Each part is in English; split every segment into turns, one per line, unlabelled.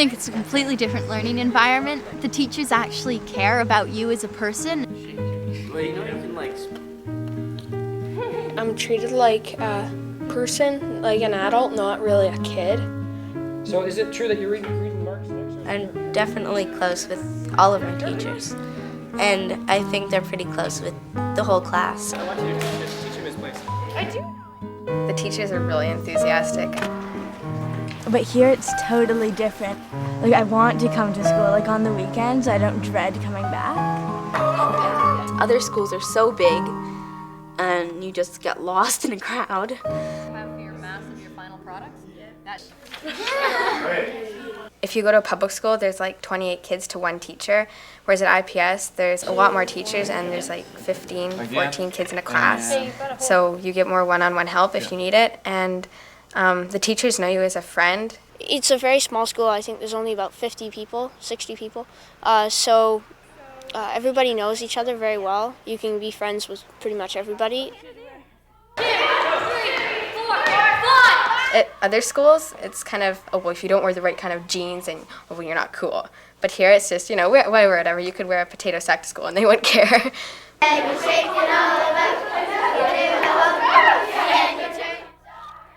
think it's a completely different learning environment. The teachers actually care about you as a person.
Well, you know, you can like...
I'm treated like a person, like an adult, not really a kid.
So is it true that you're reading Mark's lecture?
I'm definitely close with all of my teachers, and I think they're pretty close with the whole class.
I want you to teach him his place.
The teachers are really enthusiastic.
But here it's totally different. Like, I want to come to school, like on the weekends. I don't dread coming back.
Other schools are so big, and you just get lost in a crowd.
Have for your math and your final products?
If you go to a public school, there's like 28 kids to one teacher, whereas at IPS, there's a lot more teachers and there's like 15, 14 kids in a class. So you get more one-on-one help if you need it, and the teachers know you as a friend.
It's a very small school. I think there's only about 50 people, 60 people. So everybody knows each other very well. You can be friends with pretty much everybody.
At other schools, it's kind of, oh, well, if you don't wear the right kind of jeans, then well, you're not cool. But here it's just, you know, wear whatever. You could wear a potato sack to school and they wouldn't care.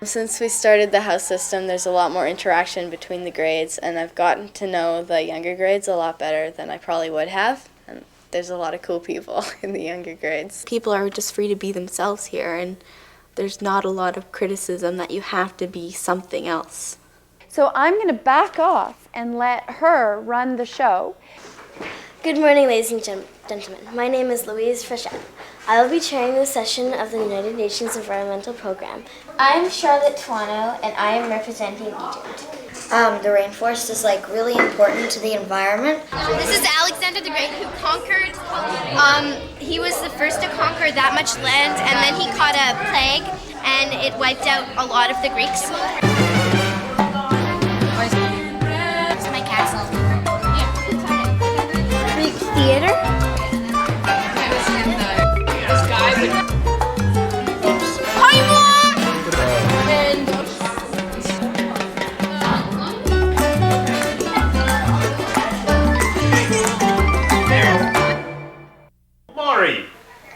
Since we started the house system, there's a lot more interaction between the grades, and I've gotten to know the younger grades a lot better than I probably would have. And there's a lot of cool people in the younger grades.
People are just free to be themselves here, and there's not a lot of criticism that you have to be something else.
So I'm going to back off and let her run the show.
Good morning, ladies and gentlemen. My name is Louise Frechette. I will be chairing this session of the United Nations Environmental Program. I'm Charlotte Tuano, and I am representing Egypt. The rainforest is like really important to the environment.
This is Alexander the Great, who conquered, he was the first to conquer that much land, and then he caught a plague and it wiped out a lot of the Greeks. It's my castle.
Greek theater.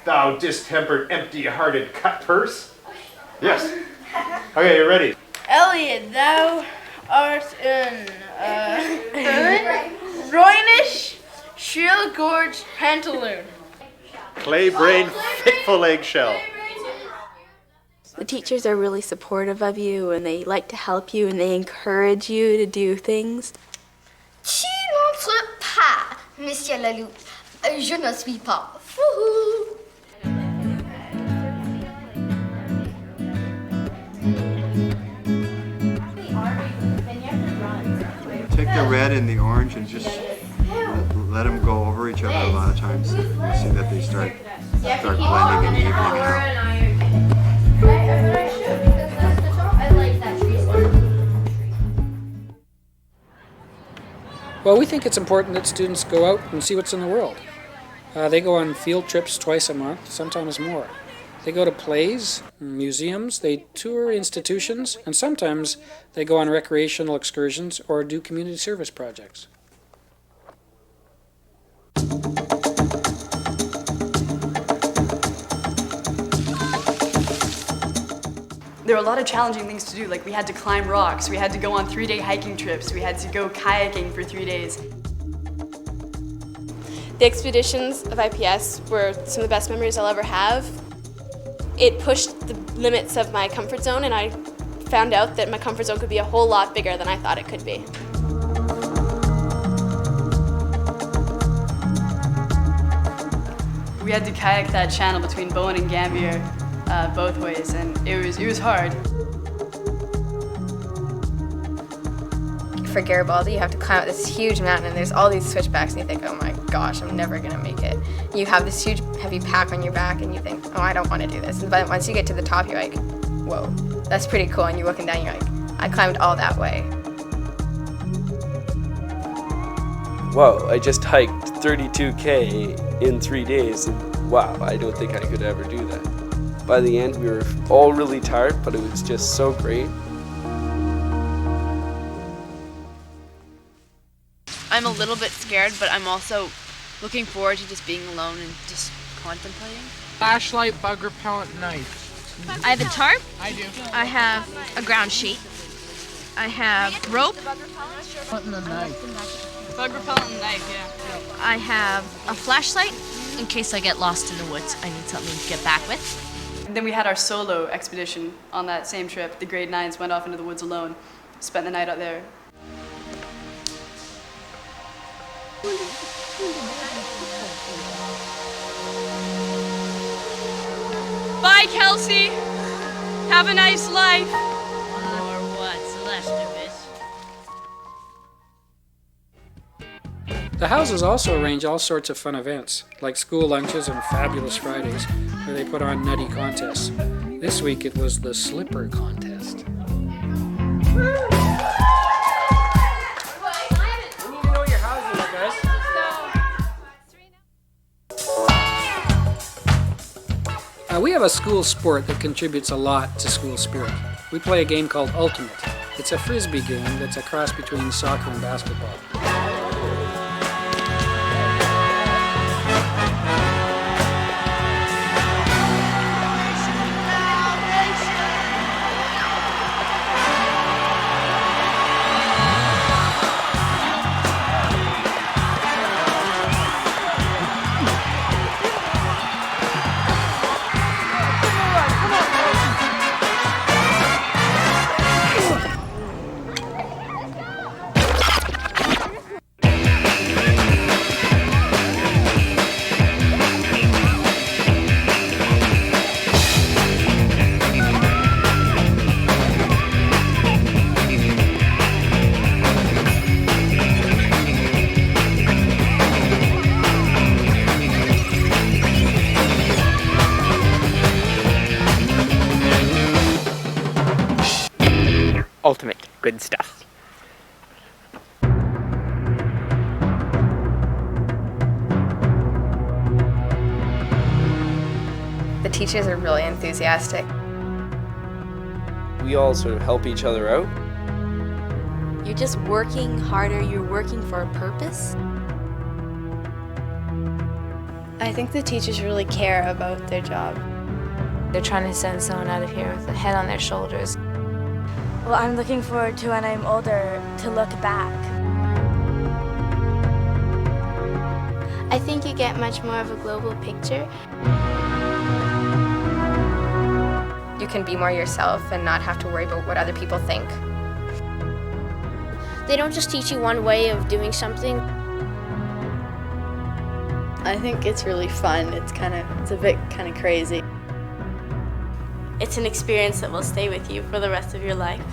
Thou distempered, empty-hearted cut purse? Yes. Okay, you're ready.
Elliot, thou art an Roynish, shield-gorged pantaloon.
Clay-brained, fitful eggshell.
The teachers are really supportive of you, and they like to help you, and they encourage you to do things.
Tu n'entres pas, Monsieur Leloup. Je ne suis pas fou.
Take the red and the orange and just let them go over each other a lot of times. You see that they start blending and evening out.
Well, we think it's important that students go out and see what's in the world. They go on field trips twice a month, sometimes more. They go to plays, museums, they tour institutions, and sometimes they go on recreational excursions or do community service projects.
There were a lot of challenging things to do, like we had to climb rocks, we had to go on 3-day hiking trips, we had to go kayaking for 3 days.
The expeditions of IPS were some of the best memories I'll ever have. It pushed the limits of my comfort zone, and I found out that my comfort zone could be a whole lot bigger than I thought it could be.
We had to kayak that channel between Bowen and Gambier both ways, and it was hard.
For Garibaldi, you have to climb up this huge mountain and there's all these switchbacks and you think, oh my gosh, I'm never gonna make it. You have this huge heavy pack on your back and you think, oh, I don't want to do this. But once you get to the top, you're like, whoa, that's pretty cool. And you're looking down, you're like, I climbed all that way.
Wow, I just hiked 32K in 3 days. And wow, I don't think I could ever do that. By the end, we were all really tired, but it was just so great.
I'm a little bit scared, but I'm also looking forward to just being alone and just contemplating.
Flashlight, bug repellent, knife.
I have a tarp.
I do.
I have a ground sheet. I have rope.
And a knife.
Bug repellent and knife, yeah.
I have a flashlight in case I get lost in the woods. I need something to get back with.
And then we had our solo expedition on that same trip. The grade 9s went off into the woods alone, spent the night out there.
Bye, Kelsey. Have a nice life.
Or what's left of it.
The houses also arrange all sorts of fun events, like school lunches and fabulous Fridays, where they put on nutty contests. This week it was the slipper contest. We have a school sport that contributes a lot to school spirit. We play a game called Ultimate. It's a frisbee game that's a cross between soccer and basketball.
Ultimate good stuff.
The teachers are really enthusiastic.
We all sort of help each other out.
You're just working harder, you're working for a purpose.
I think the teachers really care about their job.
They're trying to send someone out of here with a head on their shoulders.
Well, I'm looking forward to when I'm older to look back.
I think you get much more of a global picture.
You can be more yourself and not have to worry about what other people think.
They don't just teach you one way of doing something.
I think it's really fun. It's a bit kind of crazy.
It's an experience that will stay with you for the rest of your life.